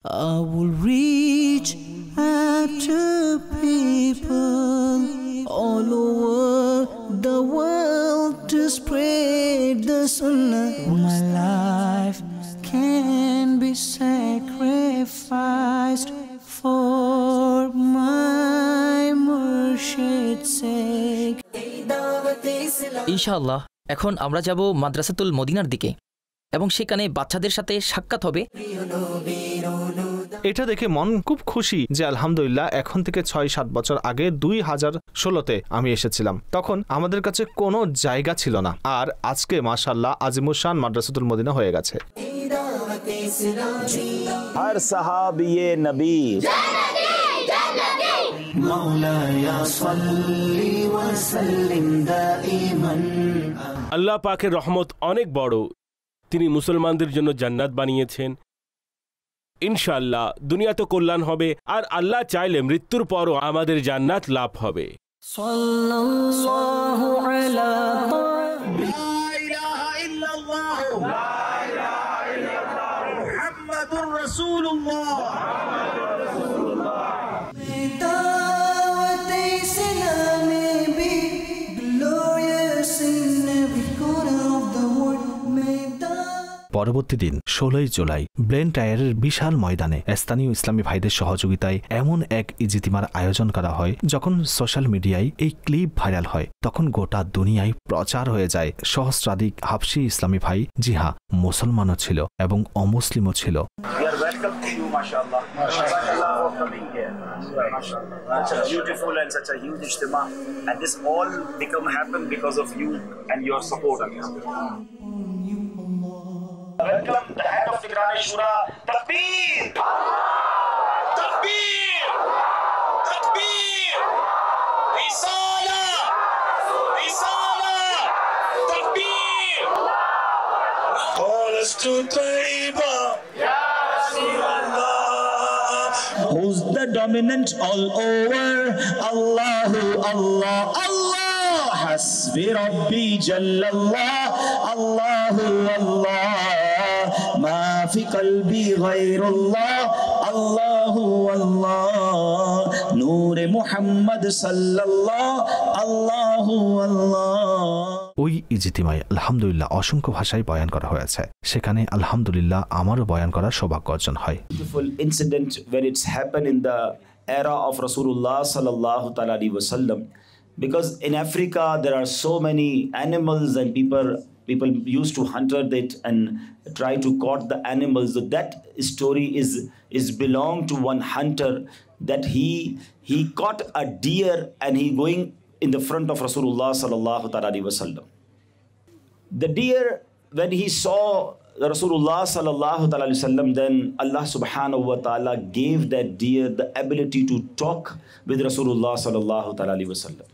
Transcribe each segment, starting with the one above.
I will reach out to people all over the world to spread the sunnah. My life can be sacrificed for my murshid's sake. ইনশাআল্লাহ এখন আমরা যাব মাদ্রাসাতুল মদিনার দিকে এবং সেখানে বাচ্চাদের সাথে সাক্ষাৎ হবে। এটা দেখে মন খুব খুশি যে আলহামদুলিল্লাহ এখন থেকে ৬-৭ বছর আগে ২০১৬তে আমি এসেছিলাম, তখন আমাদের কাছে কোনো জায়গা ছিল না, আর আজকে মাশাআল্লাহ আজিমুশান মাদ্রাসাতুল মদিনা হয়ে গেছে। हर सहाबिये नबी আল্লাহ পাকের রহমত অনেক বড়, তিনি মুসলমানদের জন্য জান্নাত বানিয়েছেন। ইনশাআল্লাহ দুনিয়াতে কল্যাণ হবে, আর আল্লাহ চাইলে মৃত্যুর পরও আমাদের জান্নাত লাভ হবে। সাল্লাল্লাহু আলা मुहम्मदुर रसूलुल्लाह। পরবর্তী দিন ১৬ই জুলাই ব্লেন টায়ারের বিশাল ময়দানে স্থানীয় ইসলামী ভাইদের সহযোগিতায় এমন এক ইজতিমার আয়োজন করা হয়, যখন সোশ্যাল মিডিয়ায় এই ক্লিপ ভাইরাল হয় তখন গোটা দুনিয়ায় প্রচার হয়ে যায়। সহস্রাধিক হাবশি ইসলামী ভাই, জি হ্যাঁ, মুসলমানও ছিল এবং অমুসলিমও ছিল। Such a beautiful and such a huge ijtima, and this all happen because of you and your support. Welcome the head of Nigrani Shura. Takbir! Takbir! Takbir! Risala! Risala! Takbir! Call us to Taiba. Ya Rasulallah. Who's the dominant all over? Allahu Allah. Allah. Hasbi Rabbi Jallallah. Allahu Allah. ما في قلبي غير الله الله الله نور محمد صلى الله الله الله। ওই ইজতিমায় আলহামদুলিল্লাহ অসংখ্য ভাষায় বয়ান করা হয়েছে, সেখানে আলহামদুলিল্লাহ আমারও বয়ান করার সৌভাগ্য অর্জন হয়। Beautiful incident when it's happened in the era of Rasulullah sallallahu alaihi wasallam, because in Africa there are so many animals and people used to hunt it and try to caught the animals. So that story is belong to one hunter, that he caught a deer and he going in the front of Rasulullah sallallahu alaihi wasallam. The deer, when he saw Rasulullah sallallahu alaihi wasallam, then Allah subhanahu wa ta'ala gave that deer the ability to talk with Rasulullah sallallahu alaihi wasallam.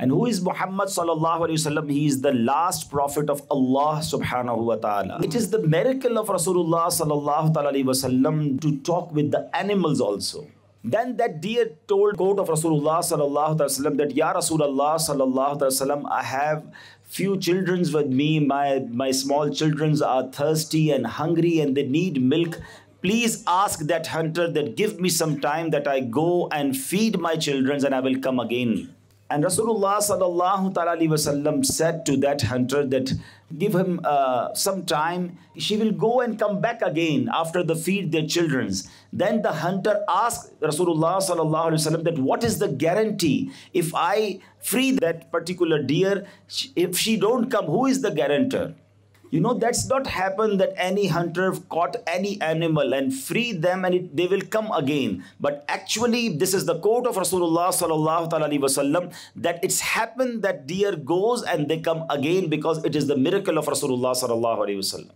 And who is Muhammad sallallahu alaihi wasallam? He is the last prophet of Allah subhanahu wa ta'ala. It is the miracle of Rasulullah sallallahu alaihi wasallam to talk with the animals also. Then that deer told quote of Rasulullah sallallahu alaihi wasallam that Ya Rasulullah sallallahu alaihi wasallam, I have few children with me. My small children are thirsty and hungry and they need milk. Please ask that hunter that give me some time that I go and feed my children and I will come again. And Rasulullah sallallahu alaihi wasallam said to that hunter that give him some time, she will go and come back again after the feed their children. Then the hunter asked Rasulullah sallallahu alaihi wasallam that what is the guarantee if I free that particular deer, if she don't come, who is the guarantor? You know, that's not happen that any hunter caught any animal and free them and they will come again. But actually, this is the quote of Rasulullah sallallahu alaihi wasallam, that it's happened that deer goes and they come again because it is the miracle of Rasulullah sallallahu alaihi wasallam.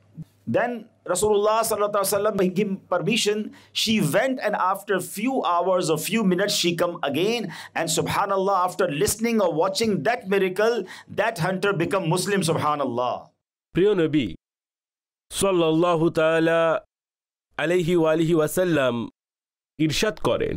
Then Rasulullah sallallahu alaihi wasallam gave permission. She went and after few hours or few minutes she come again, and subhanallah, after listening or watching that miracle, that hunter become Muslim, subhanallah. প্রিয় নবী সাল্লাল্লাহু তাআলা আলাইহি ওয়া আলিহি ওয়াসাল্লাম ইরশাদ করেন,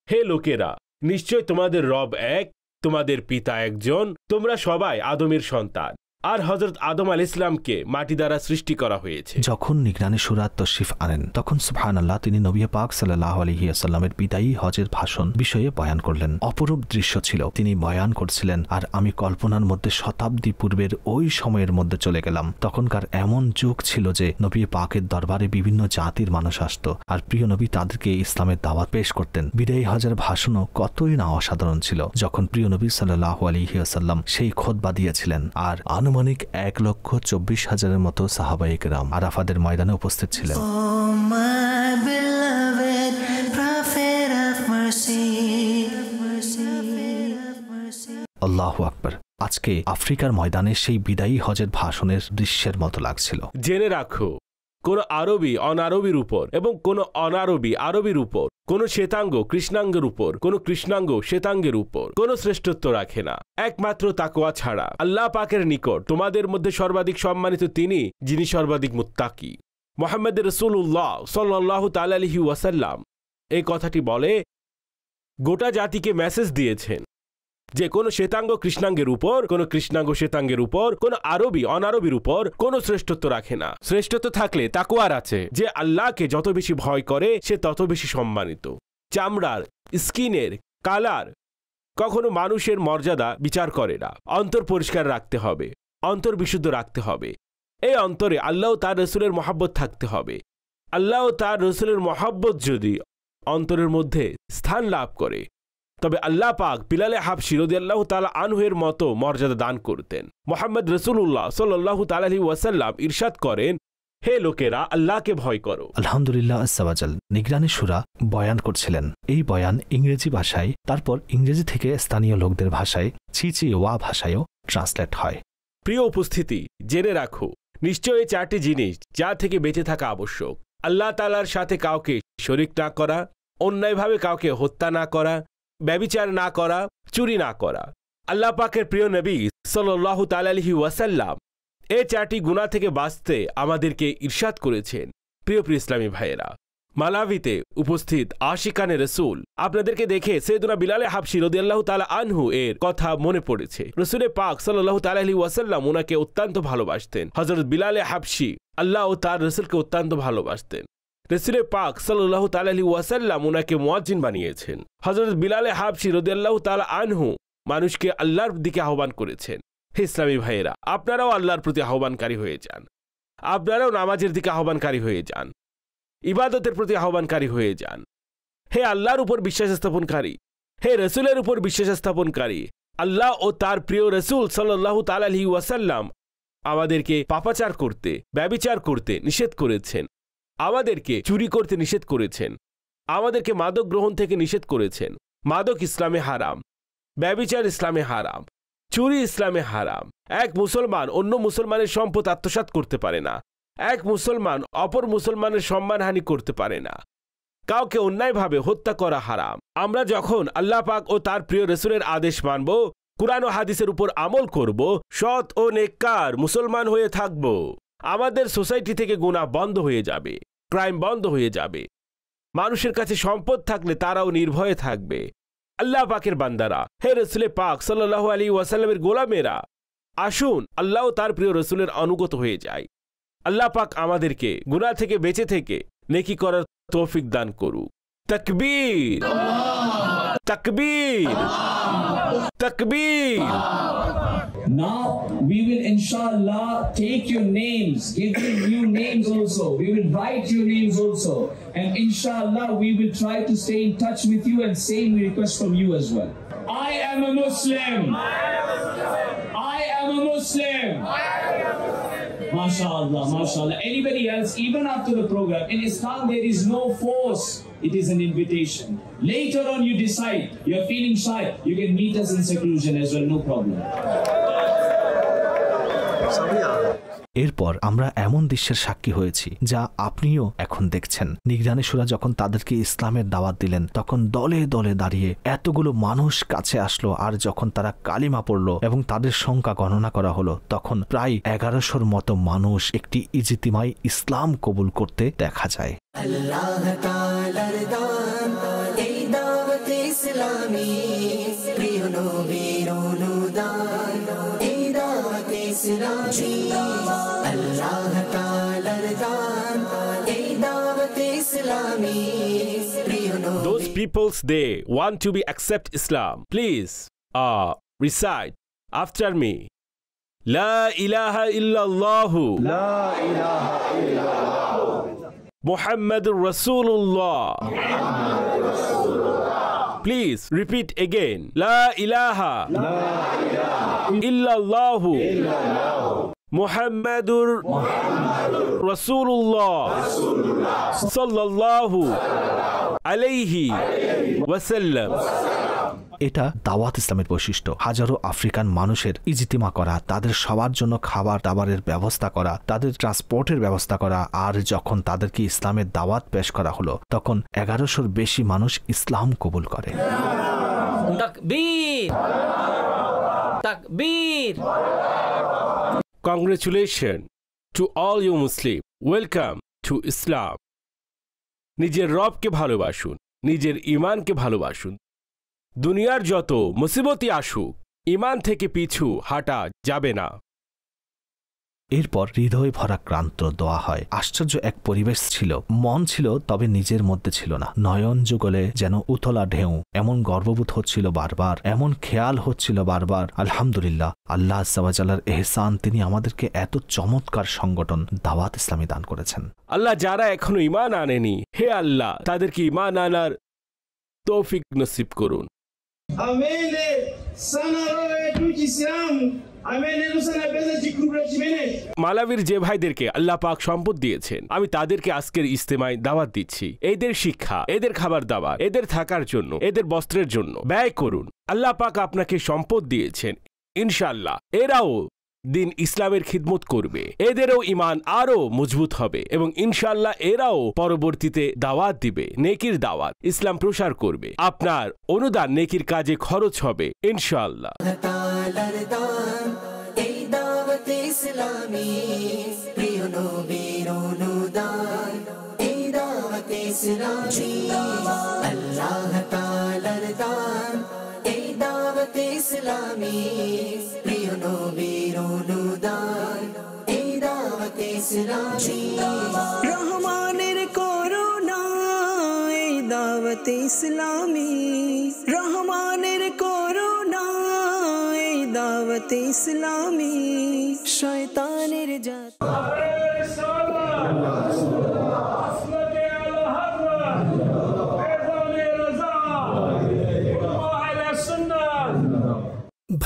হে লোকেরা, নিশ্চয় তোমাদের রব এক, তোমাদের পিতা একজন, তোমরা সবাই আদমের সন্তান। আর হযরত আদম আলাইহিস সালামকে মাটি দ্বারা সৃষ্টি করা হয়েছে। যখন নিগরানি সূরা তশরিফ আনেন তখন সুবহানাল্লাহ তিনি নবী পাক সাল্লাল্লাহু আলাইহি ওয়াসাল্লামের বিদায়ী হজের ভাষণ বিষয়ে বয়ান করলেন। অপরূপ দৃশ্য ছিল, তিনি বয়ান করছিলেন আর আমি কল্পনার মধ্যে শতাব্দী পূর্বের ওই সময়ের মধ্যে চলে গেলাম। তখনকার এমন যুগ ছিল যে নবী পাকের দরবারে বিভিন্ন জাতির মানুষ আসতো আর প্রিয় নবী তাদেরকে ইসলামের দাওয়াত পেশ করতেন। বিদায়ী হজের ভাষণও কতই না অসাধারণ ছিল, যখন প্রিয় নবী সাল্লাল্লাহু আলাইহি ওয়াসাল্লাম সেই খুতবা দিয়েছিলেন আর আনুমানিক 1,24,000-এর মতো সাহাবায়ে কেরাম আরাফাতের ময়দানে উপস্থিত ছিলেন। আল্লাহু আকবার। আজকে আফ্রিকার ময়দানে সেই বিদায়ী হজের ভাষণের দৃশ্যের মতো লাগছিল। জেনে রাখো, কোন আরবি অনারবির উপর এবং কোন অনারবি আরবির উপর, কোন শ্বেতাঙ্গ কৃষ্ণাঙ্গের উপর, কোন কৃষ্ণাঙ্গ শ্বেতাঙ্গের উপর কোন শ্রেষ্ঠত্ব রাখে না, একমাত্র তাকওয়া ছাড়া। আল্লাহ পাকের নিকট তোমাদের মধ্যে সর্বাধিক সম্মানিত তিনি, যিনি সর্বাধিক মুত্তাকি। মুহাম্মদ রাসূলুল্লাহ সাল্লাল্লাহু তাআলা আলাইহি ওয়াসাল্লাম এই কথাটি বলে গোটা জাতিকে মেসেজ দিয়েছেন যে কোন শ্বেতাঙ্গ কৃষ্ণাঙ্গের উপর, কোন কৃষ্ণাঙ্গ শ্বেতাঙ্গের উপর, কোন আরবি অনারবির উপর কোন শ্রেষ্ঠত্ব রাখে না। শ্রেষ্ঠত্ব থাকলে তাকওয়ার আছে, যে আল্লাহকে যত বেশি ভয় করে সে তত বেশি সম্মানিত। চামড়ার, স্কিনের কালার কখনো মানুষের মর্যাদা বিচার করে না। অন্তর পরিষ্কার রাখতে হবে, অন্তর বিশুদ্ধ রাখতে হবে। এই অন্তরে আল্লাহ তার রসুলের মহব্বত থাকতে হবে। আল্লাহ তার রসুলের মহব্বত যদি অন্তরের মধ্যে স্থান লাভ করে তবে আল্লাহ পাক বিলালে হাবশী রাদিয়াল্লাহু তাআলা আনহু এর মতো মর্যাদা দান করতেন। মুহাম্মদ রাসূলুল্লাহ সাল্লাল্লাহু তাআলা আলাইহি ওয়াসাল্লাম ইরশাদ করেন, হে লোকেরা আল্লাহকে ভয় করো। আলহামদুলিল্লাহ আজ্জা ওয়া জাল নিগরানি সূরা বয়ান করছিলেন। এই বয়ান ইংরেজি ভাষায়, তারপর ইংরেজি থেকে স্থানীয় লোকদের ভাষায় চিচিওয়া ভাষায়ও ট্রান্সলেট হয়। প্রিয় উপস্থিতি, জেনে রাখো নিশ্চয়ই 4টি জিনিস যা থেকে বেঁচে থাকা আবশ্যক। আল্লাহ তাআলার সাথে কাউকে শরীক না করা, অন্যায়ভাবে কাউকে হত্যা না করা, ব্যভিচার না করা, চুরি না করা। আল্লাহ পাকের প্রিয় নবী সাল্লাল্লাহু তাআলা আলাইহি ওয়াসাল্লাম এই 4টি গুনাহ থেকে বাঁচতে আমাদেরকে ইরশাদ করেছেন। প্রিয় ইসলামী ভাইয়েরা, মালাভিতে উপস্থিত আশিকানে রসুল আপনাদেরকে দেখে সাইয়েদুনা বিলালে হাবশী রাদিয়াল্লাহু তাআলা আনহু এর কথা মনে পড়েছে। রসুলে পাক সাল্লাল্লাহু তাআলা আলাইহি ওয়াসাল্লাম ওনাকে অত্যন্ত ভালোবাসতেন। হযরত বিলালে হাবশী আল্লাহ ও তার রসুলকে অত্যন্ত ভালোবাসতেন। রসুলে পাক সাল্লাল্লাহু তাআলা আলাইহি ওয়াসাল্লাম ওনাকে মুয়াজ্জিন বানিয়েছেন। হযরত বিলালে হাবশী রাদিয়াল্লাহু তাআলা আনহু মানুষকে আল্লাহর দিকে আহ্বান করেছেন। হে ইসলামী ভাইয়েরা, আপনারাও আল্লাহর প্রতি আহ্বানকারী হয়ে যান। আপনারাও নামাজের দিকে আহ্বানকারী হয়ে যান, ইবাদতের প্রতি আহ্বানকারী হয়ে যান। হে আল্লাহর উপর বিশ্বাস স্থাপনকারী, হে রসুলের উপর বিশ্বাস স্থাপনকারী, আল্লাহ ও তার প্রিয় রসুল সাল্লাল্লাহু তাআলা আলাইহি ওয়াসাল্লাম আমাদেরকে পাপাচার করতে, ব্যভিচার করতে নিষেধ করেছেন, আমাদেরকে চুরি করতে নিষেধ করেছেন, আমাদেরকে মাদক গ্রহণ থেকে নিষেধ করেছেন। মাদক ইসলামে হারাম, ব্যভিচার ইসলামে হারাম, চুরি ইসলামে হারাম। এক মুসলমান অন্য মুসলমানের সম্পদ আত্মসাৎ করতে পারে না। এক মুসলমান অপর মুসলমানের সম্মানহানি করতে পারে না। কাউকে অন্যায়ভাবে হত্যা করা হারাম। আমরা যখন আল্লাহ পাক ও তার প্রিয় রসুলের আদেশ মানব, কুরআন ও হাদিসের উপর আমল করব, সৎ ও নেককার মুসলমান হয়ে থাকব, আমাদের সোসাইটি থেকে গুনাহ বন্ধ হয়ে যাবে, ক্রাইম বন্ধ হয়ে যাবে। মানুষের কাছে সম্পদ থাকলে তারাও নির্ভয়ে থাকবে। আল্লাহ পাকের বান্দারা, হে রসুলে পাক সাল্লাল্লাহু আলাইহি ওয়াসাল্লামের গোলামেরা, আসুন আল্লাহ তার প্রিয় রসুলের অনুগত হয়ে যায়। আল্লাহ পাক আমাদেরকে গুনাহ থেকে বেঁচে থেকে নেকি করার তৌফিক দান করুক। তাকবীর, তাকবীর, তাকবীর। Now we will inshallah take your names, give you new names also. We will write your names also, and inshallah we will try to stay in touch with you, and same we request from you as well. I am a Muslim. I am a Muslim. MashaAllah, MashaAllah. Anybody else, even after the program, in Islam there is no force. It is an invitation. Later on you decide, you are feeling shy, you can meet us in seclusion as well, no problem. এরপর আমরা এমন দৃশ্যের সাক্ষী হয়েছি যা আপনিও এখন দেখছেন। নিগরানি সূরা যখন তাদেরকে ইসলামের দাওয়াত দিলেন তখন দলে দলে দাঁড়িয়ে এতগুলো মানুষ কাছে আসলো, আর যখন তারা কালিমা পড়ল এবং তাদের সংখ্যা গণনা করা হলো তখন প্রায় 1100-র মতো মানুষ একটি ইজতিমাই ইসলাম কবুল করতে দেখা যায়। আল্লাহ তাআলার দান এই দাওয়াত ইসলামী, প্রিয় নবীর অনুদান এই দাওয়াত ইসলাম জিন্দাবাদ আল্লাহ তাআলার দান এই দাওয়াত ইসলামী প্রিয় নবী Those peoples, they want to be accept Islam. Please, recite after me. La ilaha illallah. La ilaha illallah. Muhammadur Rasulullah. Please repeat again. La ilaha. La ilaha illallah. Muhammadur Rasulullah. Sallallahu alayhi wasallam. এটা দাওয়াত ইসলামের বৈশিষ্ট্য। হাজারো African মানুষের ইজতিমা করা, তাদের সবার জন্য খাবার দাবারের ব্যবস্থা করা, তাদের ট্রান্সপোর্টের ব্যবস্থা করা, আর যখন তাদেরকে ইসলামের দাওয়াত পেশ করা হলো তখন 1100-র বেশি মানুষ ইসলাম কবুল করে। তাকবীর তাকবীর। Congratulations to all you Muslim. Welcome to Islam. নিজের রবকে ভালোবাসুন, নিজের ঈমানকে ভালোবাসুন। দুনিয়ার যত মুসিবতই আসুক, ঈমান থেকে পিছু হাঁটা যাবে না। এরপর হৃদয় ভরা ক্রান্ত দোয়া হয়। আশ্চর্য এক পরিবেশ ছিল। মন ছিল, তবে নিজের মধ্যে ছিল না। নয়ন যুগলে যেন উতলা ঢেউ, এমন গর্ববোধ হচ্ছিল বারবার, এমন খেয়াল হচ্ছিল বারবার। আলহামদুলিল্লাহ, আল্লাহ আযওয়াজাল্লাহর এহসান, তিনি আমাদেরকে এত চমৎকার সংগঠন দাওয়াত ইসলামী দান করেছেন। আল্লাহ যারা এখনো ঈমান আনেনি, হে আল্লাহ তাদেরকে ঈমান আনার তৌফিক নসিব করুন। Amene sana roho yetu Kiislamu. Amene sana pesa chikubwa chimene. মালাবির যে ভাইদেরকে আল্লাহ পাক সম্পদ দিয়েছেন, আমি তাদেরকে আজকের ইজতেমায় দাওয়াত দিচ্ছি। এদের শিক্ষা, এদের খাবার দাবার, এদের থাকার জন্য, এদের বস্ত্রের জন্য ব্যয় করুন। আল্লাহ পাক আপনাকে সম্পদ দিয়েছেন, ইনশাআল্লাহ এরাও দিন ইসলামের খিদমত করবে, এদেরও ঈমান আরো মজবুত হবে এবং ইনশাআল্লাহ এরাও পরবর্তীতে দাওয়াত দিবে, নেকির দাওয়াত, ইসলাম প্রসার করবে। আপনার অনুদান নেকির কাজে খরচ হবে ইনশাআল্লাহ। তাআলার দান এই দাওয়াত ইসলামী প্রিয় নবীর অনুদান এই দাওয়াত ইসলামী জিন্দাবাদ আল্লাহ তাআলার দান এই দাওয়াত ইসলামী প্রিয় নবীর অনুদান এই দাওয়াত ইসলামী জিন্দাবাদ রহমানের করুণা এই দাওয়াত ইসলামী রহমানের করুণা এই দাওয়াত ইসলামী শয়তানের জাত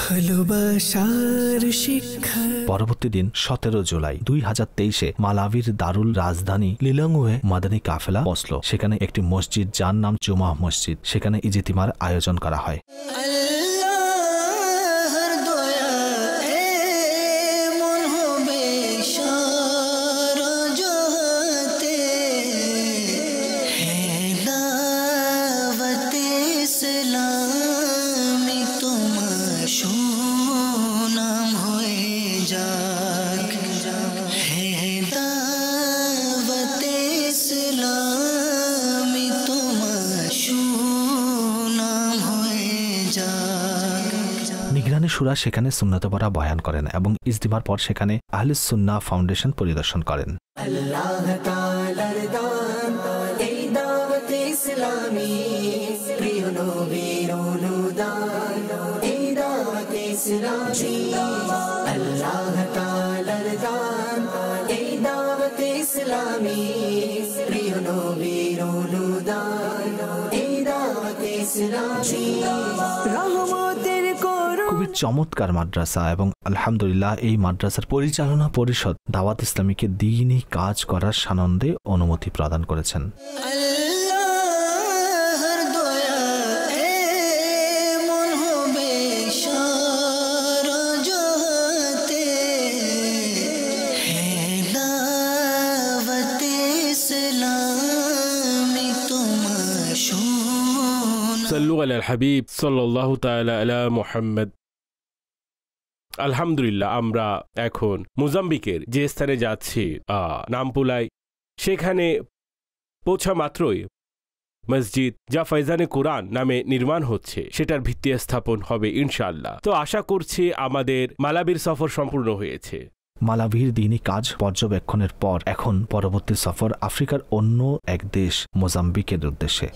ভালোবাসার শিক্ষা। পরবর্তী দিন 17 জুলাই 2023-এ মালাবির দারুল রাজধানী লিলংওয়ে মাদানী কাফেলা পৌঁছল। সেখানে একটি মসজিদ, যার নাম জুমা মসজিদ, সেখানে ইজতিমার আয়োজন করা হয়। নিগরানি শুরা সেখানে সুন্নত পড়া বয়ান করেন এবং ইজতিমার পর সেখানে আহলুস সুন্নাহ ফাউন্ডেশন পরিদর্শন করেন। আল্লাহ তাআলার দান এই দাওয়াত ইসলামী প্রিয় নবীর অনুদান এই দাওয়াত ইসলামী জিন্দাবাদ আল্লাহ তাআলার দান এই দাওয়াত ইসলামী প্রিয় নবীর অনুদান এই দাওয়াত ইসলামী জিন্দাবাদ রহমতের খুবই চমৎকার মাদ্রাসা এবং আলহামদুলিল্লাহ এই মাদ্রাসার পরিচালনা পরিষদ দাওয়াত ইসলামীকে দ্বীনি কাজ করার সানন্দে অনুমতি প্রদান করেছেন। সাল্লু আলাল হাবিব সাল্লাল্লাহু তাআলা আলা মুহাম্মদ। আলহামদুলিল্লাহ, আমরা এখন মোজাম্বিকের যে স্থানে যাচ্ছি নামপুলাই, সেখানে পৌঁছা মাত্রই মসজিদ যা ফয়জানে কোরআন নামে নির্মাণ হচ্ছে সেটার ভিত্তি স্থাপন হবে ইনশাআল্লাহ। তো আশা করছি আমাদের মালাবির সফর সম্পূর্ণ হয়েছে। মালাভির দিনই কাজ পর্যবেক্ষণের পর এখন পরবর্তী সফর আফ্রিকার অন্য এক দেশ মোজাম্বিকের উদ্দেশ্যে।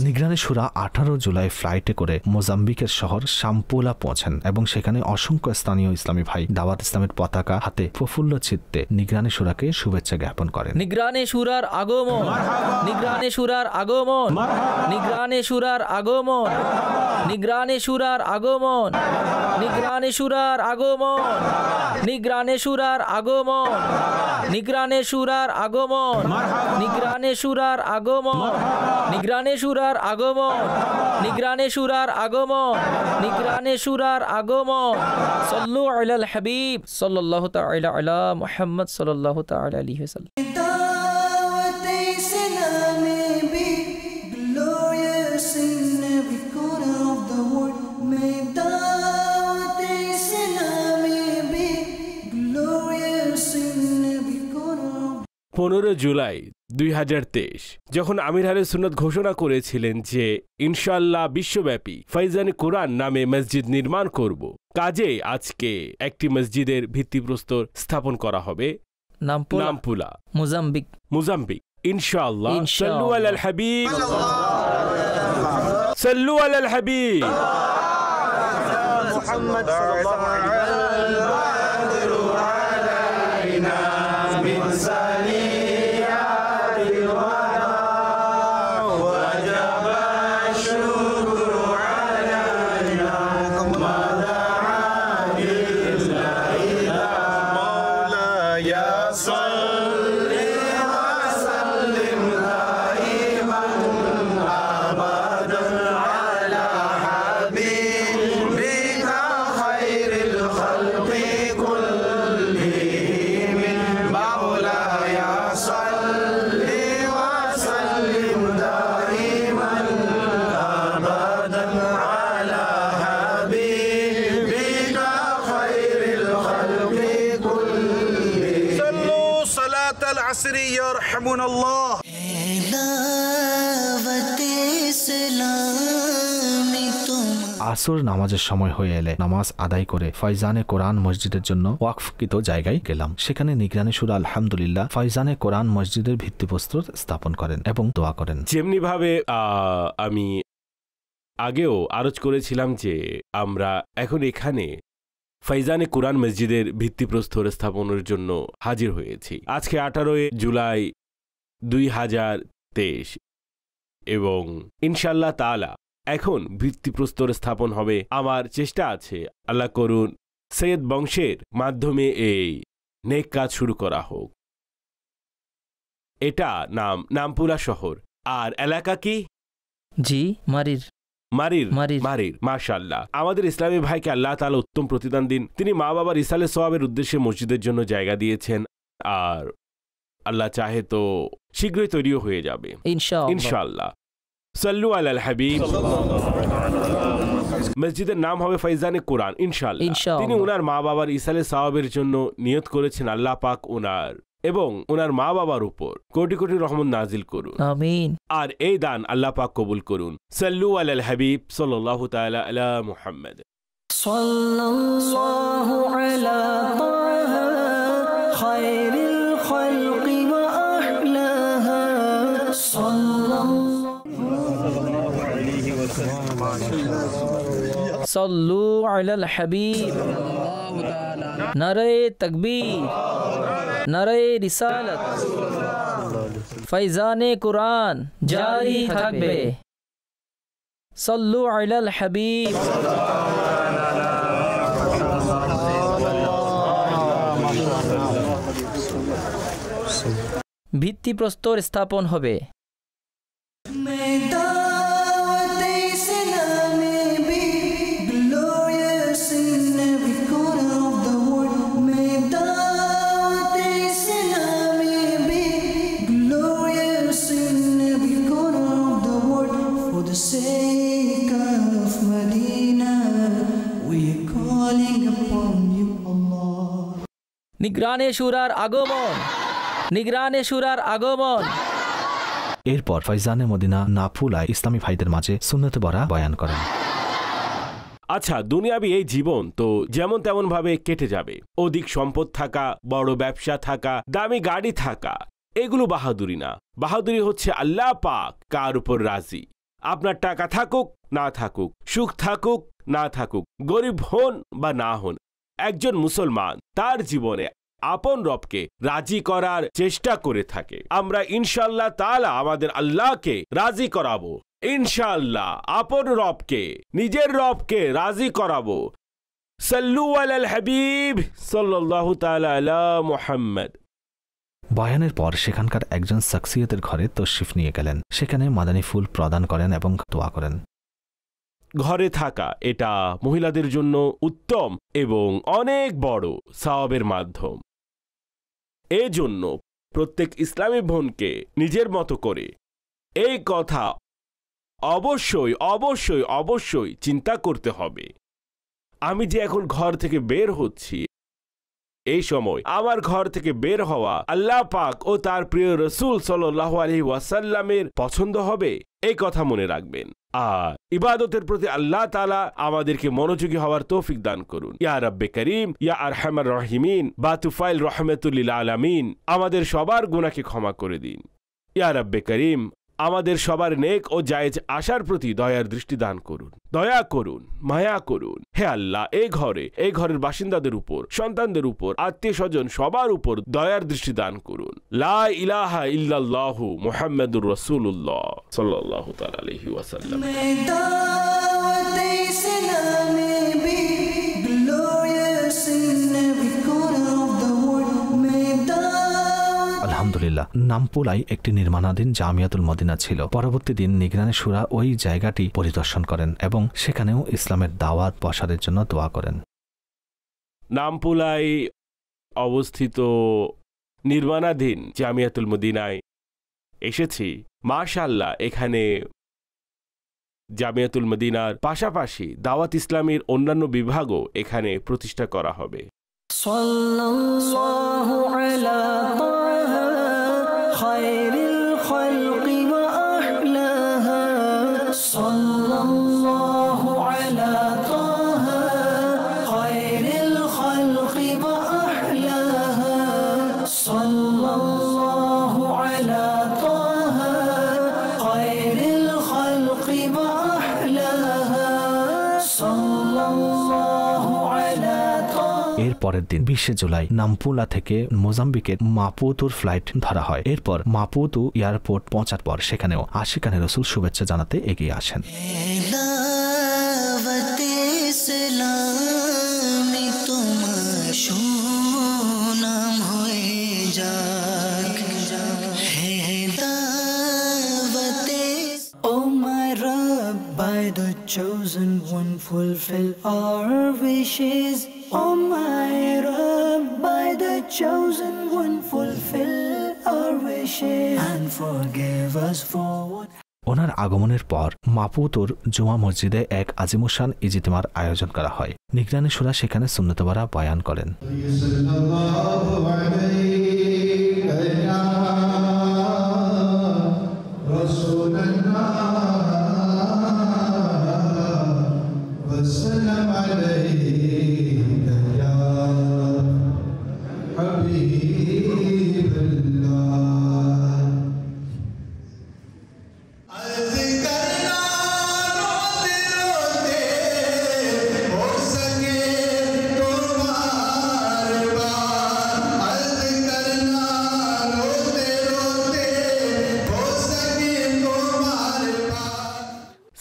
নিগরানে শুরা 18 জুলাই ফ্লাইটে করে মোজাম্বিকের শহর সাম্পোলা পৌঁছেন এবং সেখানে অসংখ্য স্থানীয় ইসলামী ভাই দাওয়াত ইসলামের পতাকা হাতে প্রফুল্ল চিত্তে নিগরানে শুরাকে শুভেচ্ছা জ্ঞাপন করেন। নিগরানে শুরার আগমন, নিগরানে শুরার আগমন, নিগরানে শুরার আগমন, নিগরানে শুরার আগমন, নিগরানে শুরার আগমন, নিগরানে শুরার আগমন, নিগরানে শুরার আগমন, নিগরানে শুরার আগমন, নিগরানে শুরার আগমন, নিগরানে শুরার আগমন, নিগরানে শুরার আগমন। সাল্লু আলাল হাবিব সাল্লাল্লাহু তাআলা আলা মুহাম্মদ সাল্লাল্লাহু তাআলা আলাইহি ওয়াসাল্লাম। জুলাই 2023 যখন আমির আহলে সুন্নাত ঘোষণা করেছিলেন যে ইনশাআল্লাহ বিশ্বব্যাপী ফয়জানে কোরআন নামে মসজিদ নির্মাণ করব, কাজে আজকে একটি মসজিদের ভিত্তিপ্রস্তর স্থাপন করা হবে নামপুলা, মোজাম্বিক। ইনশাআল্লাহ। সাল্লু আলাল হাবিব, সাল্লু আলাল হাবিব মুহাম্মদ সাল্লাল্লাহু আলাইহি আসর নামাজের সময় হয়ে এলে নামাজ আদায় করে ফয়জানে কোরআন মসজিদের জন্য ওয়াকফকৃত জায়গায় গেলাম। সেখানে নিগরানে শুরা আলহামদুলিল্লাহ ফয়জানে কোরআন মসজিদের ভিত্তিপ্রস্তর স্থাপন করেন এবং দোয়া করেন। যেমনি ভাবে আমি আগেও আরজ করেছিলাম যে আমরা এখন এখানে ফয়জানে কোরআন মসজিদের ভিত্তিপ্রস্তর স্থাপনের জন্য হাজির হয়েছি। আজকে 18 জুলাই 2023 এবং ইনশাআল্লাহ তাআলা এখন ভিত্তিপ্রস্তর স্থাপন হবে। আমার চেষ্টা আছে আল্লাহ করুন সৈয়দ বংশের মাধ্যমে এই নেক কাজ শুরু করা হোক। এটা নামপুরা শহর। আর এলাকা কি? জি, মারির। মাশাআল্লাহ। আমাদের ইসলামী ভাইকে আল্লাহ তাআলা উত্তম প্রতিদান দিন। তিনি মা বাবার ইসালে সওয়াবের উদ্দেশ্যে মসজিদের জন্য জায়গা দিয়েছেন, আর আল্লাহ চাহে তো শীঘ্রই তৈরিও হয়ে যাবে ইনশাআল্লাহ। সাল্লু আলাল হাবিব। মসজিদের নাম হবে ফয়জানে কোরআন ইনশাআল্লাহ। তিনি ওনার মা বাবার ইসালে সওয়াবের জন্য নিয়ত করেছেন, আল্লাহ পাক ওনার এবং ওনার মা বাবার উপর কোটি কোটি রহমত নাজিল করুন, আমিন। আর এই দান আল্লাহ পাক কবুল করুন। সাল্লু আলাল হাবিব সাল্লাল্লাহু তাআলা আলা মুহাম্মদ সাল্লাল্লাহু আলা তাহা খায়রিল খালকি ওয়া আহলাহা সাল্লু আলাল হাবিব। নারে তাকবীর, নারে রিসালাত। ফয়জানে কোরআন জারি থাকবে। সাল্লু আলাল হাবিব। ভিত্তিপ্রস্তর স্থাপন হবে। নিগরানে শুরার আগমন, নিগরানে শুরার আগমন। এরপর ফয়জানে মদিনা নাফুলায় ইসলামী ভাইদের মাঝে সুন্নতে বরা বয়ান করেন। আচ্ছা, দুনিয়াবি এই জীবন তো যেমন তেমন ভাবে কেটে যাবে। অধিক সম্পদ থাকা, বড় ব্যবসা থাকা, দামি গাড়ি থাকা, এগুলো বাহাদুরি না। বাহাদুরি হচ্ছে আল্লাহ পাক কার উপর রাজি। আপনার টাকা থাকুক না থাকুক, সুখ থাকুক না থাকুক, গরিব হন বা না হন, একজন মুসলমান তার জীবনে আপন রবকে রাজি করার চেষ্টা করে থাকে। আমরা ইনশাআল্লাহ তাআলা আমাদের আল্লাহকে রাজি করাবো। ইনশাআল্লাহ আপন রবকে, নিজের রবকে রাজি করাবো। সাল্লু আলাল হাবিব সাল্লাল্লাহু তাআলা আলা মুহাম্মদ। বয়ানের পর সেখানকার একজন শখসিয়তের ঘরে তশরিফ নিয়ে গেলেন। সেখানে মাদানী ফুল প্রদান করেন এবং দোয়া করেন। ঘরে থাকা এটা মহিলাদের জন্য উত্তম এবং অনেক বড় সওয়াবের মাধ্যম। এজন্য প্রত্যেক ইসলামী বোনকে নিজের মতো করে এই কথা অবশ্যই অবশ্যই অবশ্যই চিন্তা করতে হবে। আমি যে এখন ঘর থেকে বের হচ্ছি, এই সময় আমার ঘর থেকে বের হওয়া আল্লাহ পাক ও তার প্রিয় রাসূল সাল্লাল্লাহু আলাইহি ওয়াসাল্লামের পছন্দ হবে, এই কথা মনে রাখবেন। আর ইবাদতের প্রতি আল্লাহ তাআলা আমাদেরকে মনোযোগী হওয়ার তৌফিক দান করুন। ইয়া রাব্বে করিম, ইয়া আরহামার রাহিমিন, বা তুফাইল রহমাতুল লিল আলামিন, আমাদের সবার গুনাহকে ক্ষমা করে দিন। ইয়া রাব্বে করিম, আমাদের সবার নেক ও জায়েজ আশার প্রতি দয়ার দৃষ্টি দান করুন। দয়া করুন, মায়া করুন। হে আল্লাহ, এই ঘরের বাসিন্দাদের উপর, সন্তানদের উপর, আত্মীয় স্বজন সবার উপর দয়ার দৃষ্টি দান করুন। লা ইলাহা ইল্লাল্লাহু মুহাম্মাদুর রাসূলুল্লাহ সাল্লাল্লাহু তাআলা আলাইহি ওয়াসাল্লাম। আলহামদুলিল্লাহ, নামপুলাই একটি নির্মাণাধীন জামিয়াতুল মদিনা ছিল। পরবর্তী দিন নিগরানে শুরা ওই জায়গাটি পরিদর্শন করেন এবং সেখানেও ইসলামের দাওয়াত প্রসারের জন্য দোয়া করেন। নামপুলাই অবস্থিত নির্মাণাধীন জামিয়াতুল মদিনায় এসেছি। মাশাআল্লাহ, এখানে জামিয়াতুল মদিনার পাশাপাশি দাওয়াত ইসলামের অন্যান্য বিভাগও এখানে প্রতিষ্ঠা করা হবে। সাল্লাল্লাহু আলা খায়রিল খালকি ওয়া আহলাহা, সাল্লাল্লাহু আলা তাহা খায়রিল খালকি ওয়া আহলাহা, সাল্লাল্লাহু আলা তাহা খায়রিল খালকি ওয়া আহলাহা, সাল্লাল্লাহু আলা। এর পরের দিন 20 জুলাই নামপুলা থেকে মোজাম্বিকের মাপুতুর ফ্লাইট ধরা হয়। এরপর মাপুতু এয়ারপোর্ট পৌঁছার পর সেখানেও আশিকানে রসুল শুভেচ্ছা জানাতে এগিয়ে আসেন। By the chosen one, fulfill our wishes. Oh my Rabb, by the chosen one, fulfill our wishes and forgive us for what. ওনার আগমনের পর মাপুতুর জুমা মসজিদে এক আজিমুশান ইজতিমার আয়োজন করা হয়। নিগরানি শুরা সেখানে সুন্নতে বরা বয়ান করেন।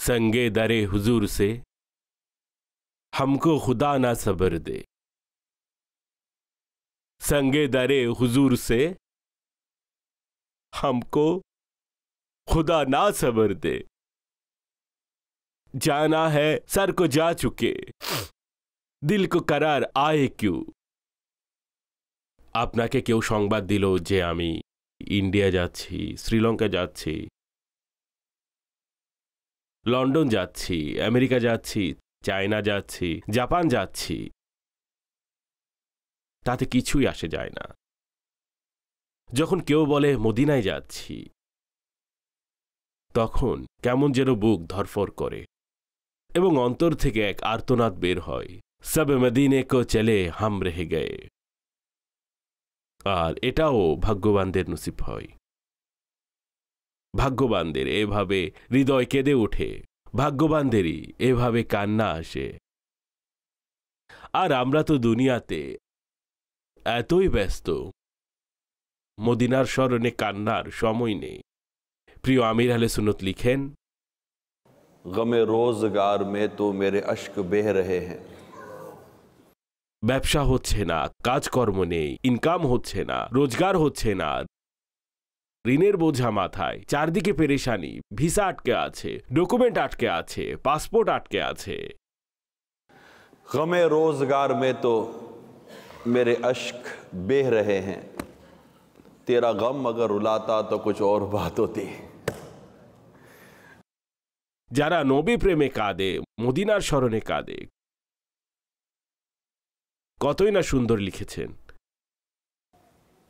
संगे दरे हुजूर से हमको खुदा ना सब्र दे, संगे दरे हुजूर से हमको खुदा ना सबर दे, जाना है सर को जा चुके, दिल को करार आए क्यों। আপনাকে কেউ সংবাদ দিল যে আমি ইন্ডিয়া যাচ্ছি, শ্রীলঙ্কা যাচ্ছি, লন্ডন যাচ্ছি, আমেরিকা যাচ্ছি, চায়না যাচ্ছি, জাপান যাচ্ছি, তাতে কিছুই আসে যায় না। যখন কেউ বলে মদিনায় যাচ্ছি, তখন কেমন যেন বুক ধরফর করে এবং অন্তর থেকে এক আর্তনাদ বের হয়, সব মদিনে কো চলে হাম রেহে গয়ে। আর এটাও ভাগ্যবানদের নসিব হয়। ভাগ্যবানদের এভাবে হৃদয় কেঁদে ওঠে, ভাগ্যবানদেরই এভাবে কান্না আসে। আর আমরা তো দুনিয়াতে এতই ব্যস্ত, মদিনার স্মরণে কান্নার সময় নেই। প্রিয় আমির আহলে সুন্নত লিখেন, गमे रोजगार में तो मेरे अश्क बह रहे हैं। ব্যবসা হচ্ছে না, কাজকর্ম নেই, ইনকাম হচ্ছে না, রোজগার হচ্ছে না, ঋণের বোঝা মাথায়, চারদিকে পেরেশানি, ভিসা আটকে আছে, ডকুমেন্ট আটকে আছে, পাসপোর্ট আটকে আছে। गमे रोजगार में तो मेरे अश्क बह रहे हैं। तेरा गम अगर रुलाता तो कुछ और बात होती। যারা নবী প্রেমে কাঁদে, মদিনার স্মরণে কাঁদে, কতই না সুন্দর লিখেছেন।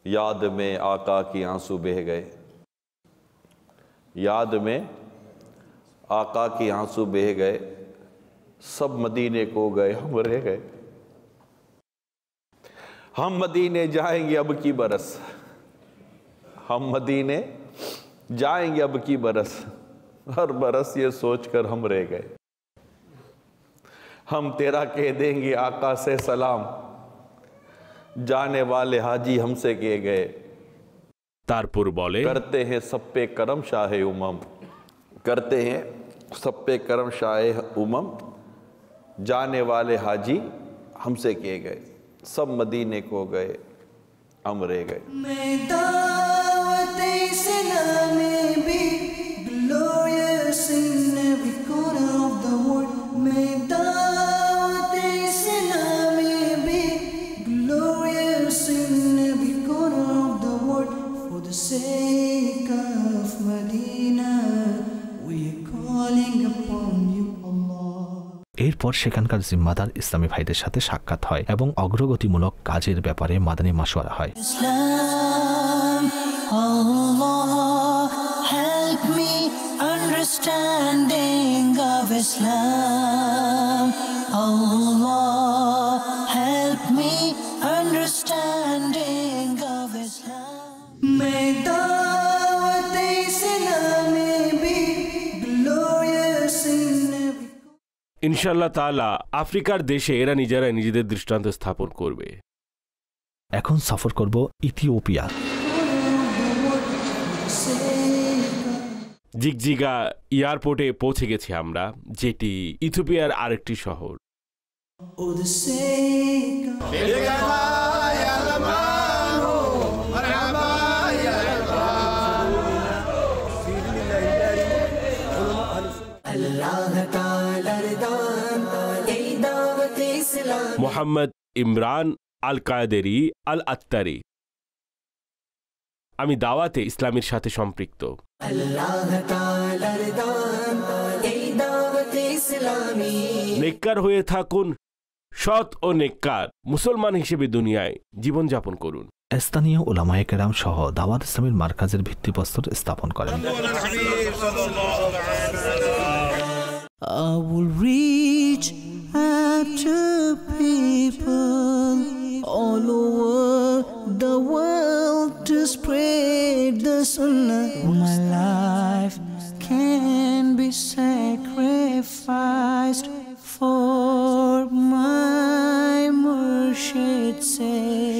याद में आका की आंसू बह गए, याद में आका की आंसू बह गए, सब मदीने को गए हम रह गए। हम मदीने जाएंगे अब की बरस, हम मदीने जाएंगे अब की बरस, हर बरस ये सोचकर हम रह गए। हम तेरा कह देंगे आका से सलाम, जाने वाले हाजी हमसे किए गए। तारपुर बोले, करते हैं सब पे करम शाह उमम, करते हैं सब पे करम शाह उमम, जाने वाले हाजी हमसे किए गए, सब मदीने को गए हम रह गए। मैं दावत इस्लाम में भी glorious in every corner of the world. मैं दावत इस्लाम में भी glorious in every corner of the world. For the sake of Medina, we are calling upon you, Allah. এরপর সেখানকার জিম্মাদার ইসলামী ভাইদের সাথে সাক্ষাৎ হয় এবং অগ্রগতিমূলক কাজের ব্যাপারে মাদানী মাশওয়ারা হয়। Islam, Allah, help me understanding of Islam. Allah, help me understanding of Islam. मैं दावत इस्लाम में भी glorious in every ইনশাআল্লাহ তাআলা আফ্রিকার দেশে এরা নিজেরাই নিজেদের দৃষ্টান্ত স্থাপন করবে। এখন সফর করব ইথিওপিয়া। জিগজিগা এয়ারপোর্টে পৌঁছে গেছি আমরা, যেটি ইথিওপিয়ার আরেকটি শহর। for the sake of Allah Ta'ala ridwan ei dawat Islam. Mohammad Imran আল কাদেরি আল আত্তারি। আমি দাওয়াতে ইসলামের সাথে সম্পৃক্ত। Allah Ta'ala ridwan ei dawat Islami. নেককার হয়ে থাকুন, সৎ ও নেককার মুসলমান হিসেবে দুনিয়ায় জীবনযাপন করুন। স্থানীয় উলামায়ে কেরাম সহ দাওয়াত ইসলামের মার্কাজের ভিত্তিপ্রস্তর স্থাপন করেন। I will reach out to people all over the world to spread the sunnah. My life can be sacrificed for my Murshid's sake.